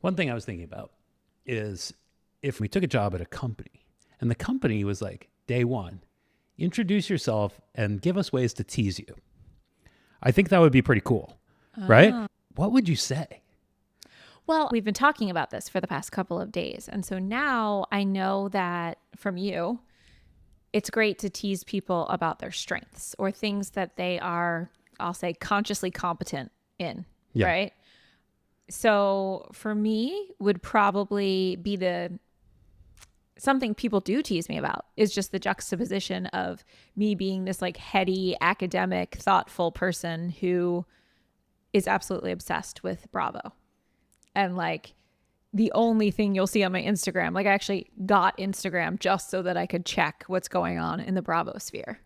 One thing I was thinking about is if we took a job at a company and the company was like, day one, introduce yourself and give us ways to tease you. I think that would be pretty cool, right? What would you say? Well, we've been talking about this for the past couple of days. And so now I know that from you, it's great to tease people about their strengths or things that they are, I'll say, consciously competent in, right? So for me would probably be something people do tease me about is just the juxtaposition of me being this like heady, academic, thoughtful person who is absolutely obsessed with Bravo. And like the only thing you'll see on my Instagram, like I actually got Instagram just so that I could check what's going on in the Bravo sphere.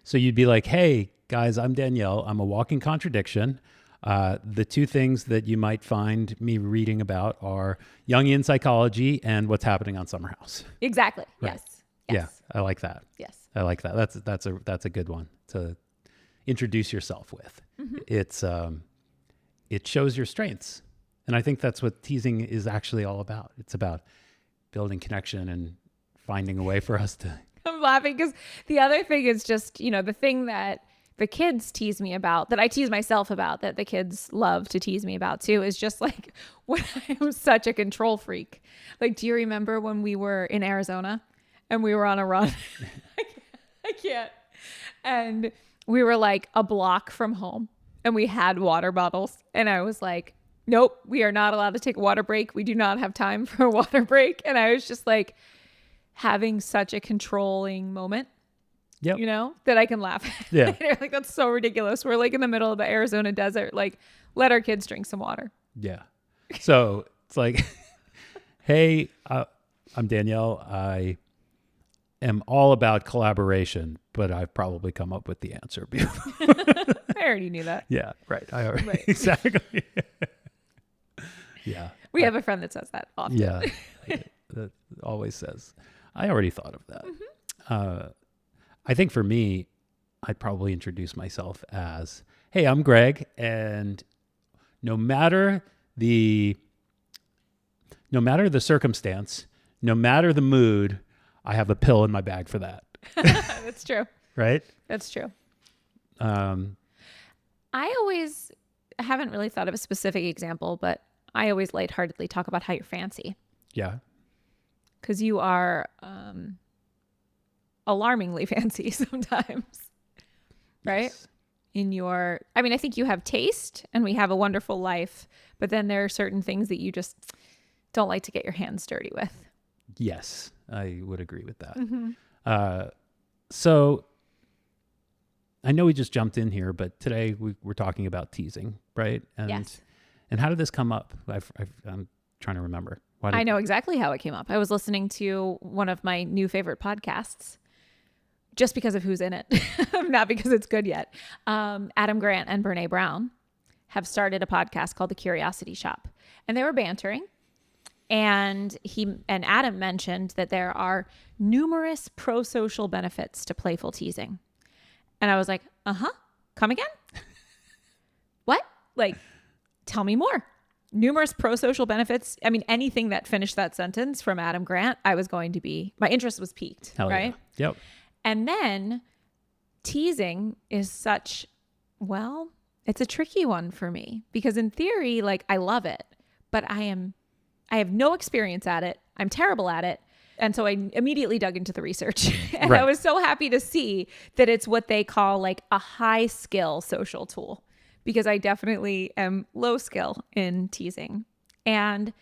So you'd be like, hey guys, I'm Danielle. I'm a walking contradiction. The two things that you might find me reading about are Jungian psychology and what's happening on Summer House. Exactly. Right. Yes. Yeah, I like that. Yes. I like that. That's a good one to introduce yourself with. Mm-hmm. It shows your strengths. And I think that's what teasing is actually all about. It's about building connection and finding a way for us to... I'm laughing because the other thing is just, the thing that the kids tease me about, that I tease myself about, that the kids love to tease me about too, is just like when I am such a control freak. Like, do you remember when we were in Arizona and we were on a run? I can't. And we were like a block from home and we had water bottles. And I was like, nope, we are not allowed to take a water break. We do not have time for a water break. And I was just like having such a controlling moment. Yep. That I can laugh at. Yeah. Like, that's so ridiculous. We're like in the middle of the Arizona desert. Like, let our kids drink some water. Yeah. So it's like, hey, I'm Danielle. I am all about collaboration, but I've probably come up with the answer before. I already knew that. Yeah. Right. Right. Exactly. Yeah. We have a friend that says that often. Yeah. That always says, I already thought of that. Mm-hmm. I think for me, I'd probably introduce myself as, hey, I'm Greg. And no matter the circumstance, no matter the mood, I have a pill in my bag for that. That's true. Right? That's true. I haven't really thought of a specific example, but I always lightheartedly talk about how you're fancy. Yeah. Because you are alarmingly fancy sometimes, right? Yes. I think you have taste and we have a wonderful life, but then there are certain things that you just don't like to get your hands dirty with. Yes, I would agree with that. Mm-hmm. So I know we just jumped in here, but today we're talking about teasing, right? And, yes. And how did this come up? I'm trying to remember. I know exactly how it came up. I was listening to one of my new favorite podcasts just because of who's in it, not because it's good yet. Adam Grant and Brene Brown have started a podcast called The Curiosity Shop, and they were bantering. And Adam mentioned that there are numerous pro-social benefits to playful teasing. And I was like, come again? What? Like, tell me more. Numerous pro-social benefits. I mean, anything that finished that sentence from Adam Grant, my interest was piqued. Hell right? Yeah. Yep. And then teasing is it's a tricky one for me because in theory, like I love it, but I have no experience at it. I'm terrible at it. And so I immediately dug into the research and right. I was so happy to see that it's what they call like a high skill social tool because I definitely am low skill in teasing. And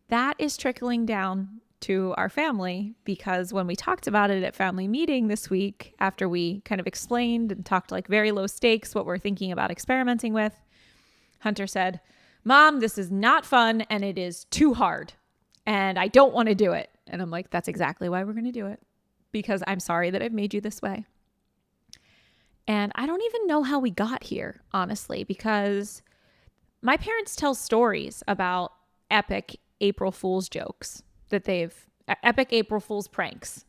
that is trickling down to our family because when we talked about it at family meeting this week, after we kind of explained and talked like very low stakes, what we're thinking about experimenting with, Hunter said, Mom, this is not fun and it is too hard and I don't want to do it. And I'm like, that's exactly why we're going to do it because I'm sorry that I've made you this way. And I don't even know how we got here, honestly, because my parents tell stories about epic April Fool's jokes epic April Fool's pranks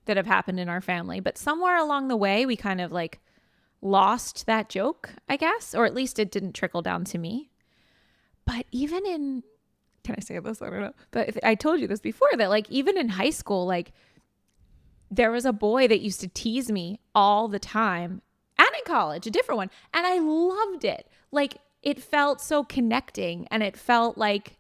that have happened in our family. But somewhere along the way, we kind of like lost that joke, I guess, or at least it didn't trickle down to me. But even in can I say this? I don't know. But I told you this before that like even in high school, like there was a boy that used to tease me all the time, and in college, a different one. And I loved it. Like it felt so connecting, and it felt like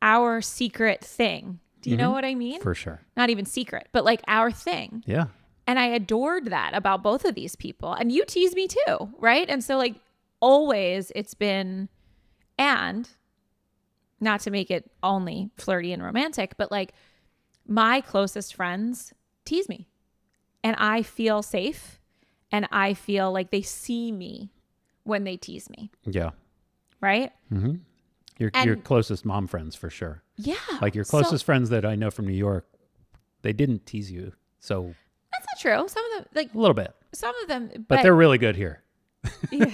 our secret thing. Do you know what I mean? For sure. Not even secret, but like our thing. Yeah. And I adored that about both of these people. And you tease me too, right? And so like always it's been, and not to make it only flirty and romantic, but like my closest friends tease me. And I feel safe, and I feel like they see me when they tease me. Yeah. Right? Mm-hmm. Your closest mom friends for sure. Yeah. Like your closest friends that I know from New York, they didn't tease you. So that's not true. Some of them, like a little bit. Some of them, but they're really good here. Yeah,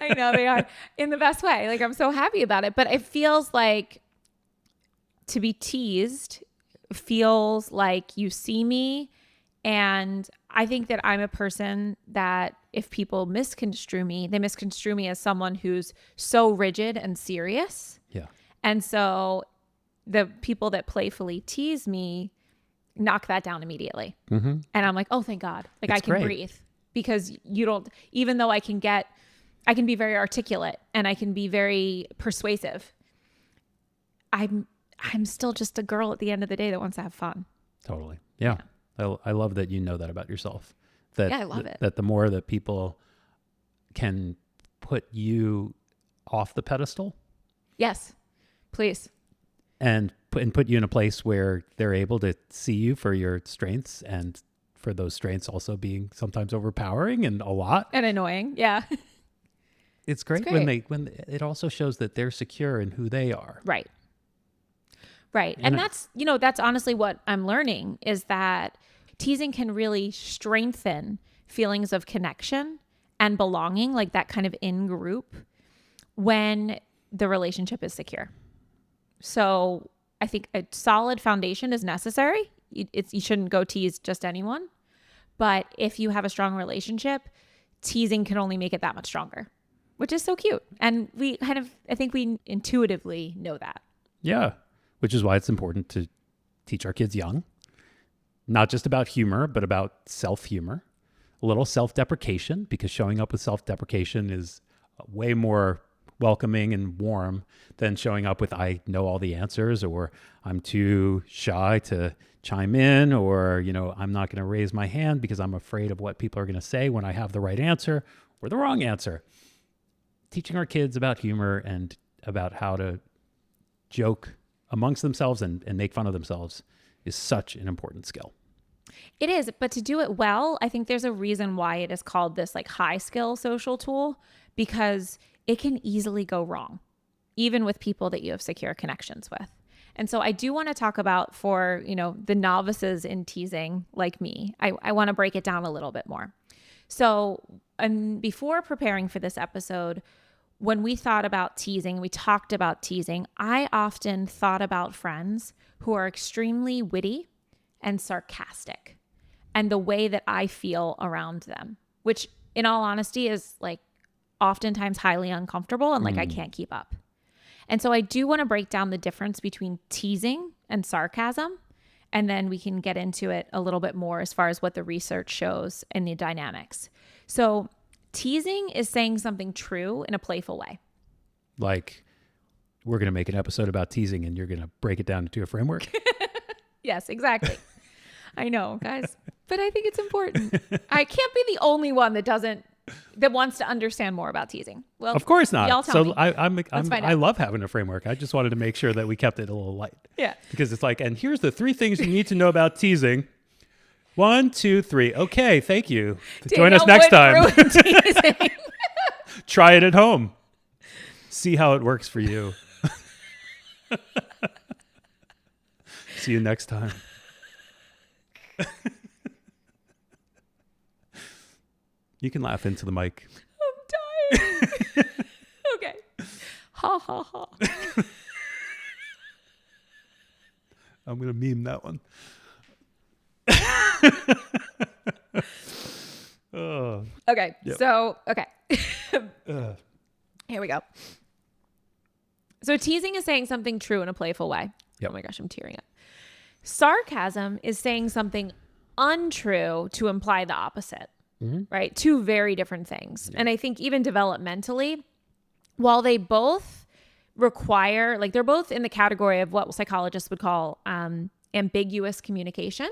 I know they are in the best way. Like I'm so happy about it, but it feels like to be teased feels like you see me. And I think that I'm a person that if people misconstrue me, they misconstrue me as someone who's so rigid and serious. Yeah. And so the people that playfully tease me knock that down immediately. Mm-hmm. And I'm like, oh, thank God. Like I can breathe, because you don't, even though I can be very articulate and I can be very persuasive. I'm still just a girl at the end of the day that wants to have fun. Totally. Yeah. I love that you know that about yourself. I love it. That the more that people can put you off the pedestal. Yes, please. And put you in a place where they're able to see you for your strengths, and for those strengths also being sometimes overpowering and a lot. And annoying. Yeah. It's great, when it also shows that they're secure in who they are. Right. Right. And that's honestly what I'm learning, is that teasing can really strengthen feelings of connection and belonging, like that kind of in group, when the relationship is secure. So I think a solid foundation is necessary. You shouldn't go tease just anyone. But if you have a strong relationship, teasing can only make it that much stronger, which is so cute. And I think we intuitively know that. Yeah. Which is why it's important to teach our kids young, not just about humor, but about self-humor, a little self-deprecation, because showing up with self-deprecation is way more welcoming and warm than showing up with, I know all the answers, or I'm too shy to chime in, or, I'm not going to raise my hand because I'm afraid of what people are going to say when I have the right answer or the wrong answer. Teaching our kids about humor and about how to joke amongst themselves and make fun of themselves is such an important skill. It is, but to do it well, I think there's a reason why it is called this like high skill social tool, because it can easily go wrong, even with people that you have secure connections with. And so I do want to talk about, for, the novices in teasing like me, I want to break it down a little bit more. So before preparing for this episode, when we thought about teasing, we talked about teasing, I often thought about friends who are extremely witty and sarcastic, and the way that I feel around them, which in all honesty is like oftentimes highly uncomfortable and like I can't keep up. And so I do want to break down the difference between teasing and sarcasm, and then we can get into it a little bit more as far as what the research shows and the dynamics. So teasing is saying something true in a playful way. Like, we're going to make an episode about teasing and you're going to break it down into a framework. Yes, exactly. I know, guys, but I think it's important. I can't be the only one that wants to understand more about teasing. Well, of course not. Y'all tell me. I love having a framework. I just wanted to make sure that we kept it a little light. Yeah. Because it's like, and here's the 3 things you need to know about teasing. 1, 2, 3. Okay, thank you. Join us next time. Try it at home. See how it works for you. See you next time. You can laugh into the mic. I'm dying. Okay. Ha ha ha. I'm going to meme that one. Oh. Okay. Yep. So, okay. Here we go. So teasing is saying something true in a playful way. Yep. Oh my gosh, I'm tearing up. Sarcasm is saying something untrue to imply the opposite, right? Two very different things. Yeah. And I think even developmentally, while they both require, like they're both in the category of what psychologists would call ambiguous communication,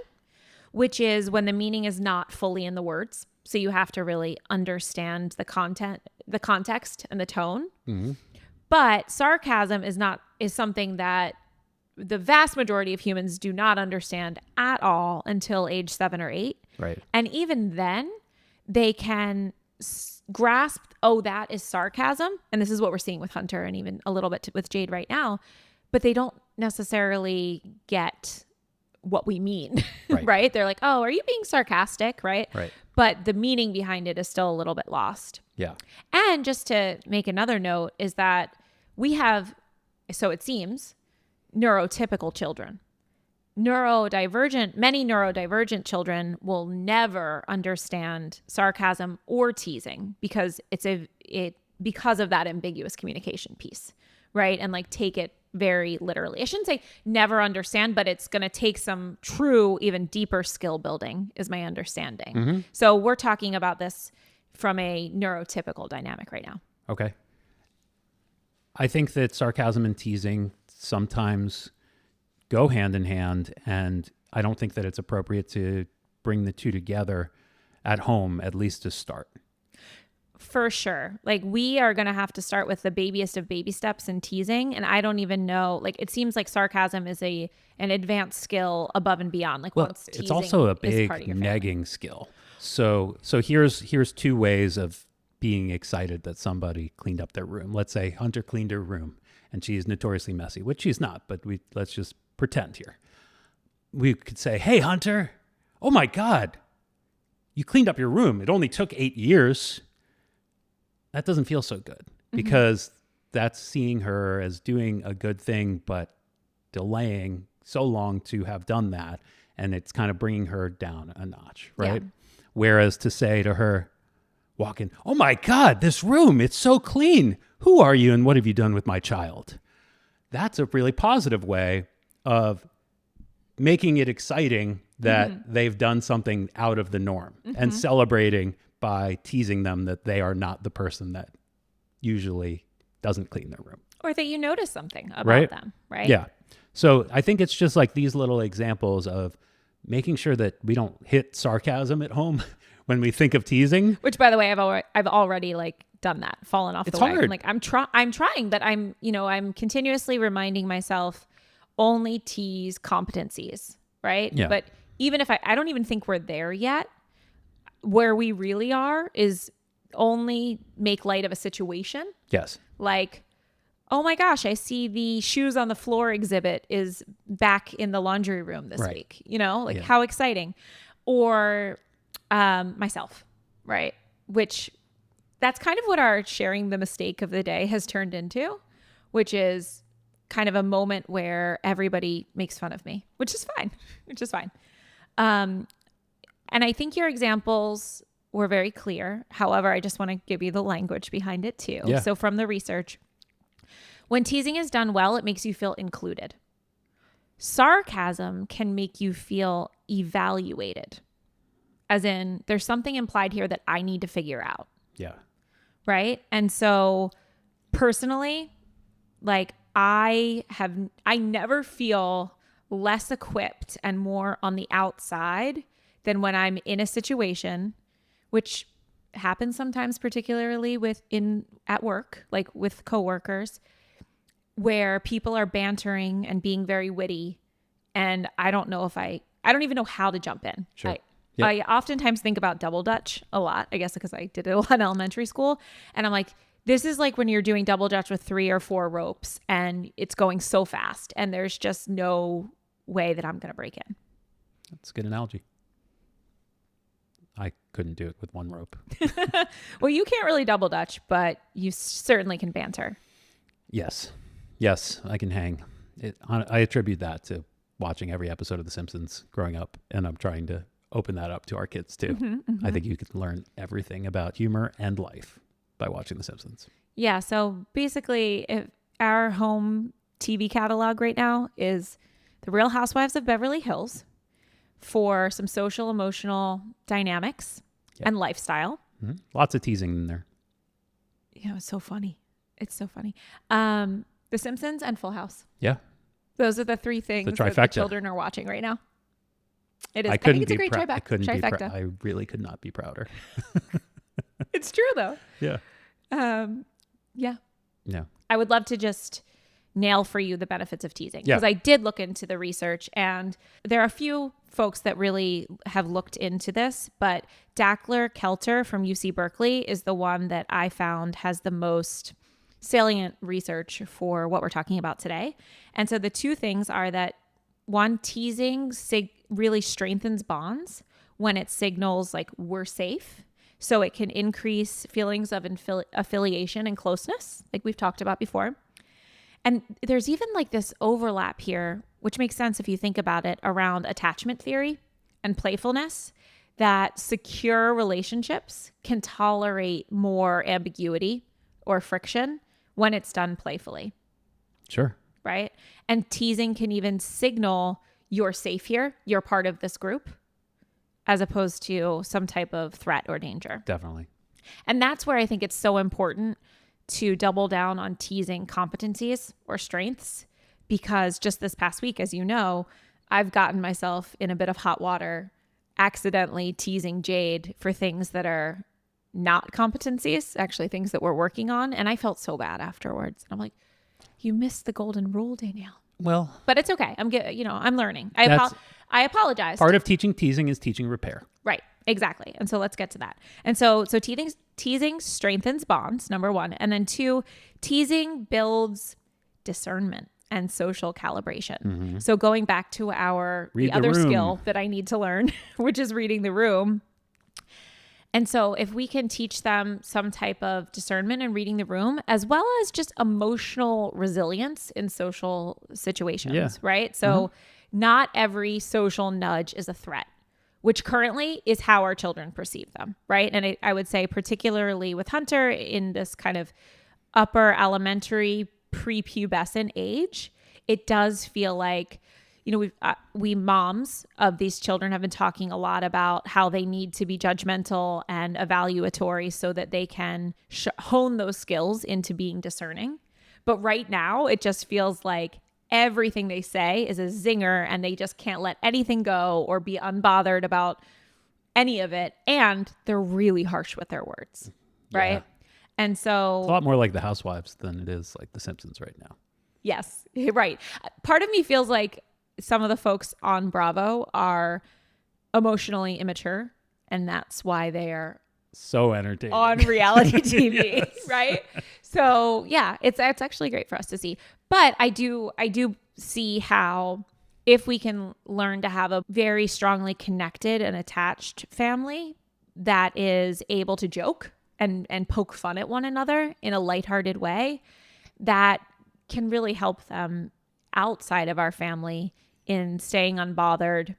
which is when the meaning is not fully in the words. So you have to really understand the context and the tone. Mm-hmm. But sarcasm is something that the vast majority of humans do not understand at all until age 7 or 8. Right. And even then, they can grasp, oh, that is sarcasm. And this is what we're seeing with Hunter and even a little bit with Jade right now. But they don't necessarily get what we mean, right? Right? They're like, oh, are you being sarcastic? Right. Right. But the meaning behind it is still a little bit lost. Yeah. And just to make another note is that we have, so it seems, neurotypical children. Many neurodivergent children will never understand sarcasm or teasing because because of that ambiguous communication piece, right? And like take it very literally. I shouldn't say never understand, but it's going to take some true, even deeper skill building is my understanding. Mm-hmm. So we're talking about this from a neurotypical dynamic right now. Okay. I think that sarcasm and teasing sometimes go hand in hand, and I don't think that it's appropriate to bring the two together at home, at least to start. For sure. Like we are going to have to start with the babiest of baby steps in teasing. And I don't even know, like it seems like sarcasm is an advanced skill above and beyond. Like once teasing, it's also a big negging skill. So here's two ways of being excited that somebody cleaned up their room. Let's say Hunter cleaned her room and she's notoriously messy, which she's not, but let's just pretend here. We could say, hey, Hunter, oh my God, you cleaned up your room. It only took 8 years. That doesn't feel so good because that's seeing her as doing a good thing, but delaying so long to have done that. And it's kind of bringing her down a notch, right? Yeah. Whereas to say to her, walk in, oh my God, this room, it's so clean. Who are you and what have you done with my child? That's a really positive way of making it exciting that they've done something out of the norm and celebrating by teasing them that they are not the person that usually doesn't clean their room. Or that you notice something about them, right? Yeah. So I think it's just like these little examples of making sure that we don't hit sarcasm at home when we think of teasing. Which, by the way, I've already like done that, fallen off the wagon. Hard. Like I'm trying, but I'm continuously reminding myself only tease competencies, right? Yeah. But even if I don't even think we're there yet. Where we really are is only make light of a situation. Yes. Like, oh my gosh, I see the shoes on the floor exhibit is back in the laundry room this week. You know, like how exciting. Or myself, right? Which that's kind of what our sharing the mistake of the day has turned into, which is kind of a moment where everybody makes fun of me, which is fine. And I think your examples were very clear. However, I just want to give you the language behind it too. Yeah. So from the research, when teasing is done well, it makes you feel included. Sarcasm can make you feel evaluated. As in, there's something implied here that I need to figure out. Yeah. Right? And so personally, like I never feel less equipped and more on the outside than when I'm in a situation, which happens sometimes, particularly at work, like with coworkers, where people are bantering and being very witty. And I don't even know how to jump in. Sure. I oftentimes think about double dutch a lot, I guess because I did it a lot in elementary school. And I'm like, this is like when you're doing double dutch with 3 or 4 ropes and it's going so fast and there's just no way that I'm going to break in. That's a good analogy. I couldn't do it with 1 rope. Well, you can't really double dutch, but you certainly can banter. Yes, I can hang. I attribute that to watching every episode of The Simpsons growing up, and I'm trying to open that up to our kids too. I think you can learn everything about humor and life by watching The Simpsons. Yeah, so basically, our home TV catalog right now is The Real Housewives of Beverly Hills for some social emotional dynamics and lifestyle. Mm-hmm. Lots of teasing in there. Yeah, it's so funny. It's so funny. The Simpsons and Full House. Yeah. Those are the three things that the children are watching right now. It is. I think it's a great trifecta. I really could not be prouder. It's true though. Yeah. Yeah. Yeah. I would love to just nail for you the benefits of teasing, because I did look into the research, and there are a few folks that really have looked into this, but Dackler-Kelter from UC Berkeley is the one that I found has the most salient research for what we're talking about today. And so the two things are that, one, teasing really strengthens bonds when it signals like we're safe. So it can increase feelings of affiliation and closeness, like we've talked about before. And there's even like this overlap here, which makes sense if you think about it, around attachment theory and playfulness, that secure relationships can tolerate more ambiguity or friction when it's done playfully. Sure. Right? And teasing can even signal you're safe here, you're part of this group, as opposed to some type of threat or danger. Definitely. And that's where I think it's so important to double down on teasing competencies or strengths, because just this past week, as you know, I've gotten myself in a bit of hot water accidentally teasing Jade for things that are not competencies, actually things that we're working on. And I felt so bad afterwards. I'm like, you missed the golden rule, Danielle. Well, but it's okay. I'm learning. I apologize. Part of teaching teasing is teaching repair. Right. Exactly. And so let's get to that. And so teasing strengthens bonds, number one. And then two, teasing builds discernment and social calibration. Mm-hmm. So going back to the other skill that I need to learn, which is reading the room. And so if we can teach them some type of discernment and reading the room, as well as just emotional resilience in social situations, right? So not every social nudge is a threat, which currently is how our children perceive them, right? And I would say particularly with Hunter in this kind of upper elementary prepubescent age, it does feel like, we moms of these children have been talking a lot about how they need to be judgmental and evaluatory so that they can hone those skills into being discerning. But right now, it just feels like everything they say is a zinger and they just can't let anything go or be unbothered about any of it. And they're really harsh with their words, right? Yeah. And so it's a lot more like the Housewives than it is like the Simpsons right now. Yes, right. Part of me feels like some of the folks on Bravo are emotionally immature, and that's why they are so entertaining on reality TV, yes. right? So yeah, it's actually great for us to see. But I do see how if we can learn to have a very strongly connected and attached family that is able to joke and poke fun at one another in a lighthearted way, that can really help them outside of our family in staying unbothered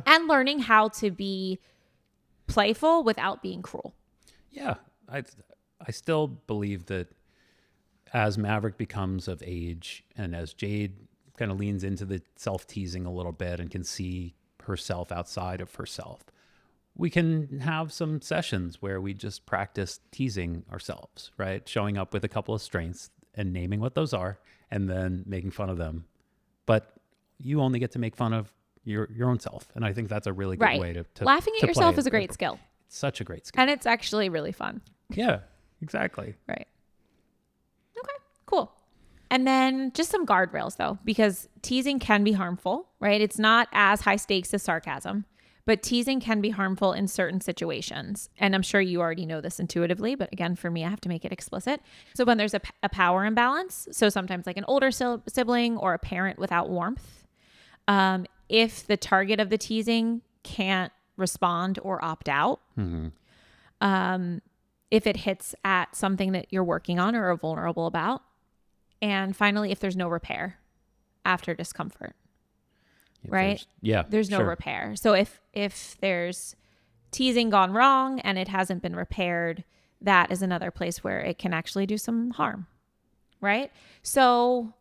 and learning how to be playful without being cruel. Yeah. I still believe that as Maverick becomes of age and as Jade kind of leans into the self-teasing a little bit and can see herself outside of herself, we can have some sessions where we just practice teasing ourselves, right? Showing up with a couple of strengths and naming what those are and then making fun of them. But you only get to make fun of your own self. And I think that's a really good way to laughing at yourself is a great skill. It's such a great skill. And it's actually really fun. Yeah, exactly. Right. Okay, cool. And then just some guardrails though, because teasing can be harmful, right? It's not as high stakes as sarcasm, but teasing can be harmful in certain situations. And I'm sure you already know this intuitively, but again, for me, I have to make it explicit. So when there's a power imbalance, so sometimes like an older sibling or a parent without warmth, if the target of the teasing can't respond or opt out, if it hits at something that you're working on or are vulnerable about, and finally, if there's no repair after discomfort. Right? There's no repair. So if there's teasing gone wrong and it hasn't been repaired, that is another place where it can actually do some harm. right? So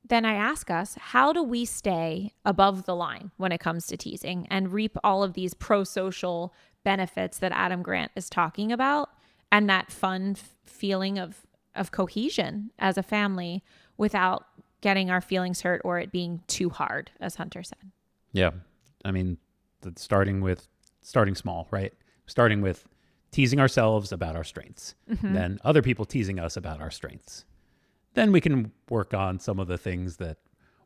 then I ask us, how do we stay above the line when it comes to teasing and reap all of these pro-social benefits that Adam Grant is talking about, and that fun feeling of cohesion as a family without getting our feelings hurt or it being too hard, as Hunter said? Yeah. I mean, starting small, right? Starting with teasing ourselves about our strengths, then other people teasing us about our strengths. Then we can work on some of the things that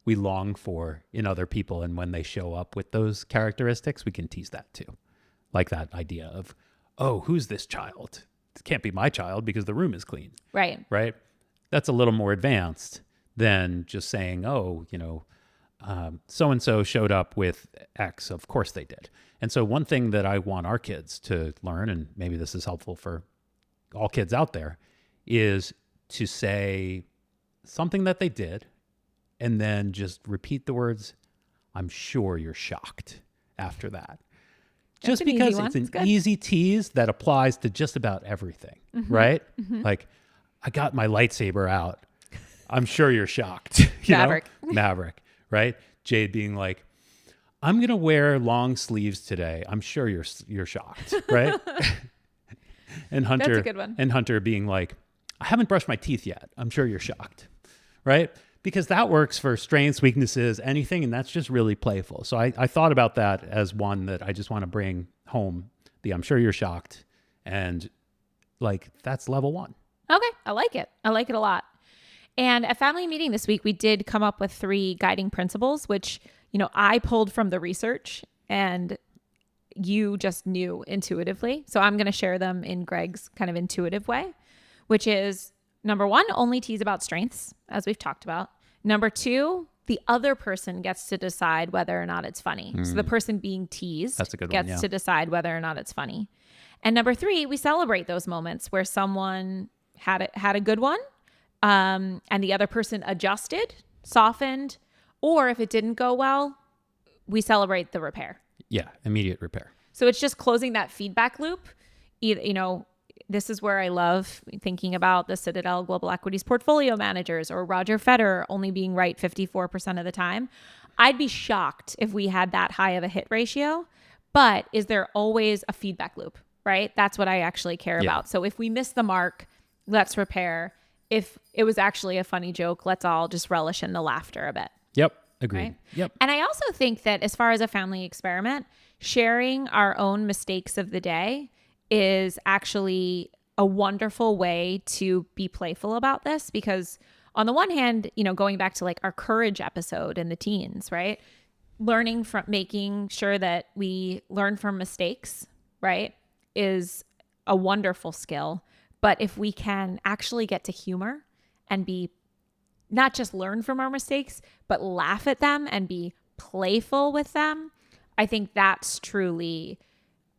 we long for in other people. And when they show up with those characteristics, we can tease that too. Like that idea of, oh, who's this child? It can't be my child because the room is clean. Right. Right. That's a little more advanced than just saying, oh, so-and-so showed up with X. Of course they did. And so one thing that I want our kids to learn, and maybe this is helpful for all kids out there, is to say something that they did and then just repeat the words, I'm sure you're shocked after that. That's just because it's an easy tease that applies to just about everything, right? Like, I got my lightsaber out. I'm sure you're shocked. Maverick, right? Jade being like, I'm going to wear long sleeves today. I'm sure you're shocked, right? And Hunter, that's a good one. And Hunter being like, I haven't brushed my teeth yet. I'm sure you're shocked, right? Because that works for strengths, weaknesses, anything, and that's just really playful. So I thought about that as one that I just want to bring home. I'm sure you're shocked. And like, that's level 1. Okay. I like it. I like it a lot. And at family meeting this week, we did come up with 3 guiding principles, which, I pulled from the research and you just knew intuitively. So I'm going to share them in Greg's kind of intuitive way, which is number 1, only tease about strengths, as we've talked about. Number 2, the other person gets to decide whether or not it's funny. So the person being teased gets to decide whether or not it's funny. And number 3, we celebrate those moments where someone had a good one, and the other person adjusted, softened, or if it didn't go well, we celebrate the repair. Yeah, immediate repair. So it's just closing that feedback loop. This is where I love thinking about the Citadel Global Equities portfolio managers or Roger Federer only being right 54% of the time. I'd be shocked if we had that high of a hit ratio, but is there always a feedback loop, right? That's what I actually care about. So if we miss the mark, let's repair. If it was actually a funny joke, let's all just relish in the laughter a bit. Yep. Agreed. Right? Yep. And I also think that as far as a family experiment, sharing our own mistakes of the day is actually a wonderful way to be playful about this, because on the one hand, going back to like our courage episode in the teens, right? Learning from making sure that we learn from mistakes, right, is a wonderful skill. But if we can actually get to humor and be not just learn from our mistakes, but laugh at them and be playful with them, I think that's truly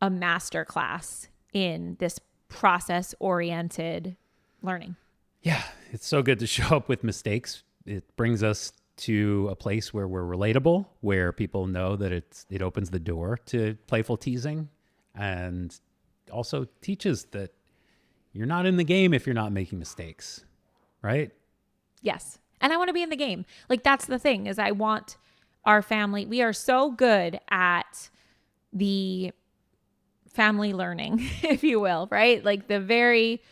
a masterclass in this process-oriented learning. Yeah, it's so good to show up with mistakes. It brings us to a place where we're relatable, where people know that it opens the door to playful teasing, and also teaches that you're not in the game if you're not making mistakes, right? Yes. And I want to be in the game. Like, that's the thing, is I want our family, we are so good at the family learning, if you will, right? Like the very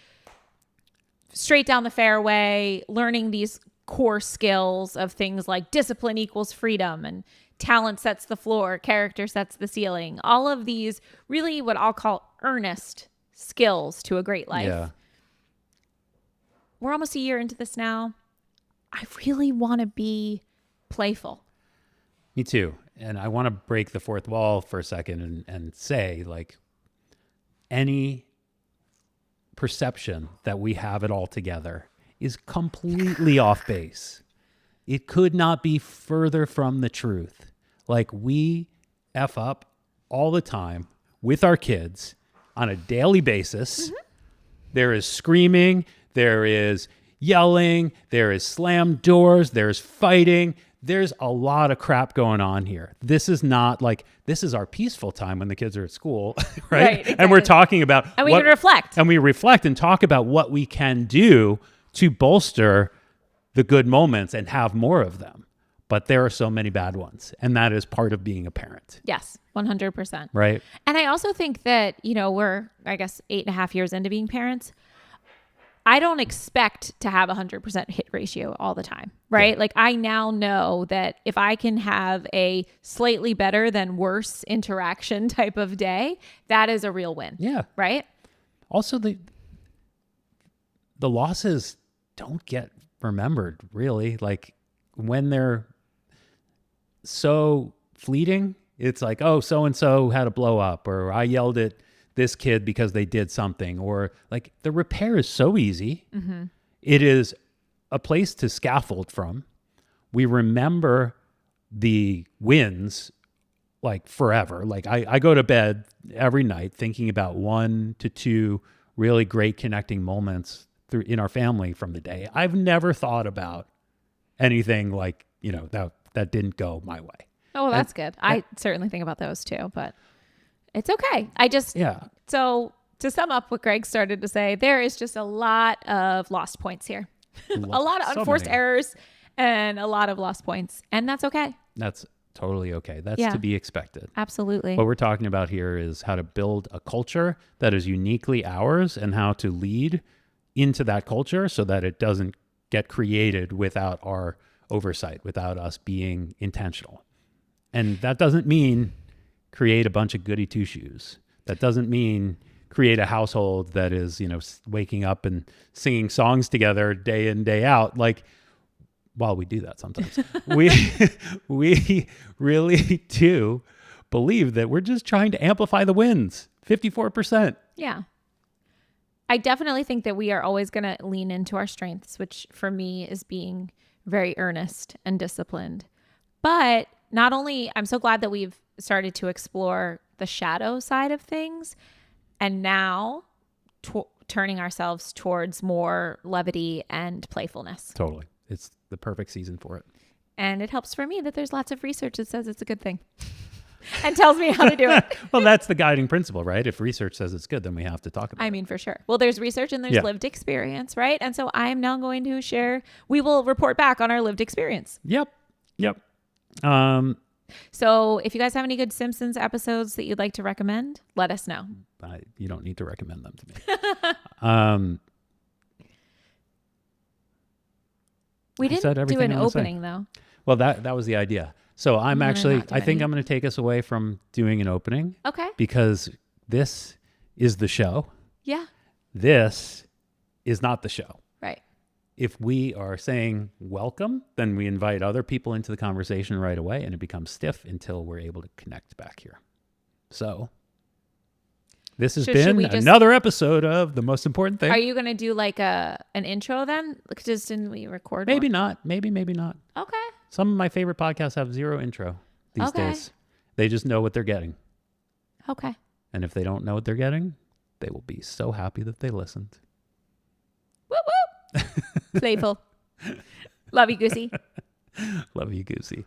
straight down the fairway, learning these core skills of things like discipline equals freedom and talent sets the floor, character sets the ceiling. All of these really what I'll call earnest skills to a great life. Yeah. We're almost a year into this now. I really want to be playful. Me too. And I want to break the fourth wall for a second and say, like, any perception that we have it all together is completely off base. It could not be further from the truth. Like, we F up all the time with our kids on a daily basis. There is screaming, there is yelling, there is slammed doors, there's fighting. There's a lot of crap going on here. This is not like, this is our peaceful time when the kids are at school, right? Exactly. And we're talking about and we can reflect. And we reflect and talk about what we can do to bolster the good moments and have more of them. But there are so many bad ones. And that is part of being a parent. Yes, 100%. Right? And I also think that, we're, I guess, 8.5 years into being parents. I don't expect to have 100% hit ratio all the time, right? Yeah. Like I now know that if I can have a slightly better than worse interaction type of day, that is a real win. Yeah. Right? Also, the losses don't get remembered, really. Like when they're so fleeting, it's like, oh, so-and-so had a blow up, or I yelled at this kid because they did something, or like the repair is so easy. Mm-hmm. It is a place to scaffold from. We remember the wins like forever. Like I go to bed every night thinking about 1 to 2 really great connecting moments in our family from the day. I've never thought about anything like, that didn't go my way. Oh, well, that's good. I certainly think about those too, but it's okay. So to sum up what Greg started to say, there is just a lot of lost points here, a lot of unforced errors and a lot of lost points. And that's okay. That's totally okay. That's to be expected. Absolutely. What we're talking about here is how to build a culture that is uniquely ours and how to lead into that culture so that it doesn't get created without our oversight, without us being intentional. And that doesn't mean create a bunch of goody two shoes. That doesn't mean create a household that is, waking up and singing songs together day in, day out. Like, while we do that sometimes, we really do believe that we're just trying to amplify the wins. 54%. Yeah. I definitely think that we are always going to lean into our strengths, which for me is being very earnest and disciplined. But not only, I'm so glad that we've started to explore the shadow side of things and now turning ourselves towards more levity and playfulness. Totally. It's the perfect season for it. And it helps for me that there's lots of research that says it's a good thing and tells me how to do it. Well, that's the guiding principle, right? If research says it's good, then we have to talk about it. I mean, for sure. Well, there's research and there's lived experience, right? And so I am now going to share, we will report back on our lived experience. Yep. So if you guys have any good Simpsons episodes that you'd like to recommend, let us know. You don't need to recommend them to me. We didn't do an opening though. Well, that was the idea. So I think I'm going to take us away from doing an opening. Okay. Because this is the show. Yeah. This is not the show. Right. If we are saying welcome, then we invite other people into the conversation right away and it becomes stiff until we're able to connect back here. So this has been another episode of The Most Important Thing. Are you going to do like an intro then? Just didn't we record Maybe one? not. Maybe not. Okay. Some of my favorite podcasts have zero intro these days. They just know what they're getting. Okay. And if they don't know what they're getting, they will be so happy that they listened. Whoop, whoop. Playful. Love you, Goosey. Love you, Goosey.